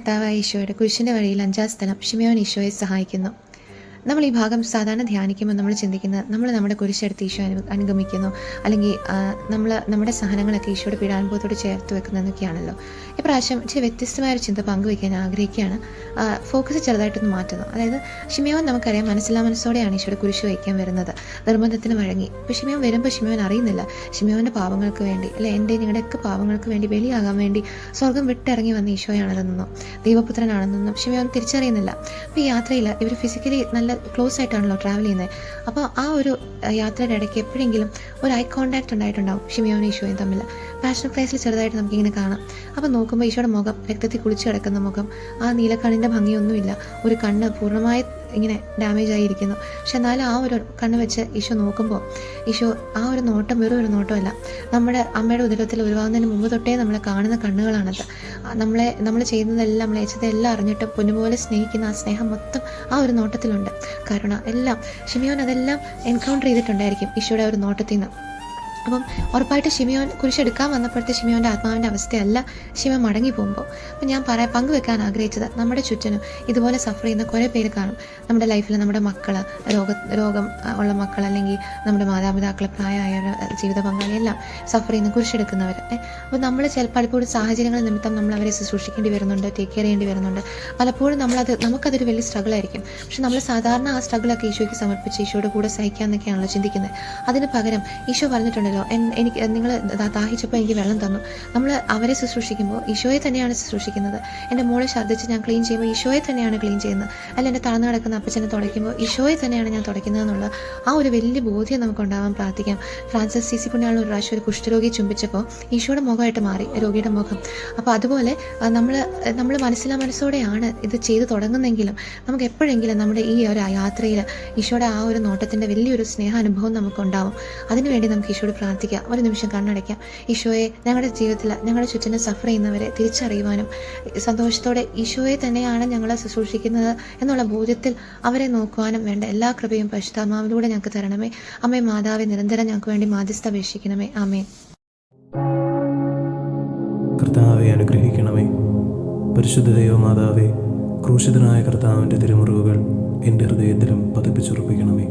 കർത്താവായ ഈശോയുടെ കുരിശിൻ്റെ വഴിയിൽ 5-ാം സ്ഥലം ശിമയോൻ ഈശോയെ സഹായിക്കുന്നു. നമ്മൾ ഈ ഭാഗം സാധാരണ ധ്യാനിക്കുമ്പോൾ നമ്മൾ ചിന്തിക്കുന്നത് നമ്മൾ നമ്മുടെ കുരിശെടുത്ത് ഈശോ അനുഗമിക്കുന്നു, അല്ലെങ്കിൽ നമ്മുടെ സഹനങ്ങളൊക്കെ ഈശോയുടെ പീഡാനുഭവത്തോട് ചേർത്ത് വെക്കുന്നതൊക്കെയാണല്ലോ. ഇപ്രാവശ്യം ഇച്ചിരി വ്യത്യസ്തമായൊരു ചിന്ത പങ്കുവയ്ക്കാൻ ആഗ്രഹിക്കുകയാണ്. ഫോക്കസ് ചെറുതായിട്ടൊന്ന് മാറ്റുന്നു. അതായത് ഷിമയോൻ നമുക്കറിയാം മനസ്സിലാ മനസ്സോടെയാണ് ഈശോയുടെ കുരിശ് വയ്ക്കാൻ വരുന്നത്, നിർബന്ധത്തിന് വഴങ്ങി. ഇപ്പോൾ ഷിമയോൻ വരുമ്പോൾ ഷിമയോൻ അറിയുന്നില്ല ഷിമയോൻ്റെ പാവങ്ങൾക്ക് വേണ്ടി, അല്ലെ എൻ്റെ നിങ്ങളുടെയൊക്കെ പാവങ്ങൾക്ക് വേണ്ടി ബലിയാകാൻ വേണ്ടി സ്വർഗം വിട്ടിറങ്ങി വന്ന ഈശോയാണെന്നൊന്നും ദൈവപുത്രനാണെന്നൊന്നും ഷിമയോൻ തിരിച്ചറിയുന്നില്ല. അപ്പോൾ ഈ യാത്രയിൽ ഇവർ ഫിസിക്കലി നല്ല ക്ലോസ് ആയിട്ടാണല്ലോ ട്രാവൽ ചെയ്യുന്നത്. അപ്പോൾ ആ ഒരു യാത്രയുടെ ഇടയ്ക്ക് എപ്പോഴെങ്കിലും ഒരു ഐ കോണ്ടാക്ട് ഉണ്ടായിട്ടുണ്ടാവും ഷിമയോനും ഈശോയും തമ്മിൽ. പാഷൻ ക്രൈസ്റ്റിൽ ചെറുതായിട്ട് നമുക്കിങ്ങനെ കാണാം. അപ്പോൾ നോക്കുമ്പോൾ ഈശോയുടെ മുഖം, രക്തത്തിൽ കുളിച്ച് കിടക്കുന്ന മുഖം, ആ നീലക്കണ്ണിൻ്റെ ഭംഗിയൊന്നുമില്ല, ഒരു കണ്ണ് പൂർണ്ണമായി ഇങ്ങനെ ഡാമേജ് ആയിരിക്കുന്നു. പക്ഷെ എന്നാലും ആ ഒരു കണ്ണ് വെച്ച് ഈശോ നോക്കുമ്പോൾ ഈശോ ആ ഒരു നോട്ടം വെറും ഒരു നോട്ടമല്ല, നമ്മുടെ അമ്മയുടെ ഉദരത്തിൽ ഉരുവാകുന്നതിന് മുമ്പ് തൊട്ടേ നമ്മളെ കാണുന്ന കണ്ണുകളാണത്. നമ്മൾ ചെയ്യുന്നതെല്ലാം, നമ്മൾ അയച്ചതെല്ലാം അറിഞ്ഞിട്ട് പൊന്നുപോലെ സ്നേഹിക്കുന്ന ആ സ്നേഹം മൊത്തം ആ ഒരു നോട്ടത്തിലുണ്ട്. കരുണ എല്ലാം ഷിമയോൻ അതെല്ലാം എൻകൗണ്ടർ ചെയ്തിട്ടുണ്ടായിരിക്കും ഈശോയുടെ ഒരു നോട്ടത്തിൽ നിന്ന്. അപ്പം ഉറപ്പായിട്ട് ഷിമയോൻ കുരിശെടുക്കാൻ വന്നപ്പോഴത്തെ ഷിമയോൻ്റെ ആത്മാവിൻ്റെ അവസ്ഥയല്ല ഷിമയോൻ മടങ്ങി പോകുമ്പോൾ. അപ്പം ഞാൻ പങ്കുവെക്കാൻ ആഗ്രഹിച്ചത്, നമ്മുടെ ചുറ്റിനും ഇതുപോലെ സഫർ ചെയ്യുന്ന കുറേ പേര് കാണും നമ്മുടെ ലൈഫിൽ. നമ്മുടെ മക്കൾ, രോഗം ഉള്ള മക്കൾ, അല്ലെങ്കിൽ നമ്മുടെ മാതാപിതാക്കൾ, പ്രായമായവർ, ജീവിത പങ്കാളി എല്ലാം സഫർ ചെയ്യുന്ന കുരിശെടുക്കുന്നവർ. അപ്പോൾ നമ്മൾ പലപ്പോഴും സാഹചര്യങ്ങൾ നിമിത്തം നമ്മൾ അവരെ ശുശ്രൂഷിക്കേണ്ടി വരുന്നുണ്ട്, ടേക്ക് കെയർ ചെയ്യേണ്ടി വരുന്നുണ്ട്. പലപ്പോഴും നമുക്കതൊരു വലിയ സ്ട്രഗിൾ ആയിരിക്കും. പക്ഷെ നമ്മൾ സാധാരണ ആ സ്ട്രഗിളൊക്കെ ഈശോയ്ക്ക് സമർപ്പിച്ച് ഈശോയുടെ കൂടെ സഹിക്കാമെന്നൊക്കെയാണല്ലോ ചിന്തിക്കുന്നത്. അതിന് പകരം ഈശോ പറഞ്ഞിട്ടുണ്ടല്ലോ, എനിക്ക് നിങ്ങൾ ദാഹിച്ചപ്പോൾ എനിക്ക് വെള്ളം തന്നു. നമ്മൾ അവരെ ശുശ്രൂഷിക്കുമ്പോൾ ഈശോയെ തന്നെയാണ് ശുശ്രൂഷിക്കുന്നത്. എൻ്റെ മോളെ ഛർദ്ദിച്ച് ഞാൻ ക്ലീൻ ചെയ്യുമ്പോൾ ഈശോയെ തന്നെയാണ് ക്ലീൻ ചെയ്യുന്നത്. അല്ല, എൻ്റെ തളർന്നു കിടക്കുന്ന അപ്പച്ചനെ തുടയ്ക്കുമ്പോൾ ഈശോയെ തന്നെയാണ് ഞാൻ തുടയ്ക്കുന്നത് എന്നുള്ള ആ ഒരു വലിയ ബോധ്യം നമുക്കുണ്ടാവാൻ പ്രാർത്ഥിക്കാം. ഫ്രാൻസിസ് സി പുണ്യാളൻ ഒരു പ്രാവശ്യം ഒരു കുഷ്ഠരോഗി ചുംബിച്ചപ്പോൾ ഈശോയുടെ മുഖമായിട്ട് മാറി രോഗിയുടെ മുഖം. അപ്പോൾ അതുപോലെ നമ്മൾ മനസ്സിലാ മനസ്സോടെയാണ് ഇത് ചെയ്തു തുടങ്ങുന്നെങ്കിലും നമുക്ക് എപ്പോഴെങ്കിലും നമ്മുടെ ഈ ഒരു യാത്രയിൽ ഈശോയുടെ ആ ഒരു നോട്ടത്തിൻ്റെ വലിയൊരു സ്നേഹാനുഭവം നമുക്കുണ്ടാവും. അതിനുവേണ്ടി നമുക്ക് ഈശോയോട് പ്രാർത്ഥിക്കാം. ഒരു നിമിഷം കണ്ണടയ്ക്കാം. ഈശോയെ, ഞങ്ങളുടെ ജീവിതത്തിൽ ഞങ്ങളുടെ ചുറ്റിനും സഫർ ചെയ്യുന്നവരെ തിരിച്ചറിയുവാനും സന്തോഷത്തോടെ ഈശോയെ തന്നെയാണ് ഞങ്ങളെ ശുശ്രൂഷിക്കുന്നത് എന്നുള്ള ബോധ്യത്തിൽ അവരെ നോക്കുവാനും വേണ്ട എല്ലാ കൃപയും പരിശുദ്ധാത്മാവിലൂടെ ഞങ്ങൾക്ക് തരണമേ. അമ്മേ മാതാവേ, നിരന്തരം ഞങ്ങൾക്ക് വേണ്ടി മാധ്യസ്ഥ അപേക്ഷിക്കണമേ. ആമേൻ. കർത്താവെ അനുഗ്രഹിക്കണമേ. പരിശുദ്ധ ദൈവമാതാവേ, ക്രൂശിതനായ കർത്താവിൻ്റെ തിരുമുറിവുകൾ എൻ്റെ ഹൃദയത്തിലും പതിപ്പിച്ചുറപ്പിക്കണമേ.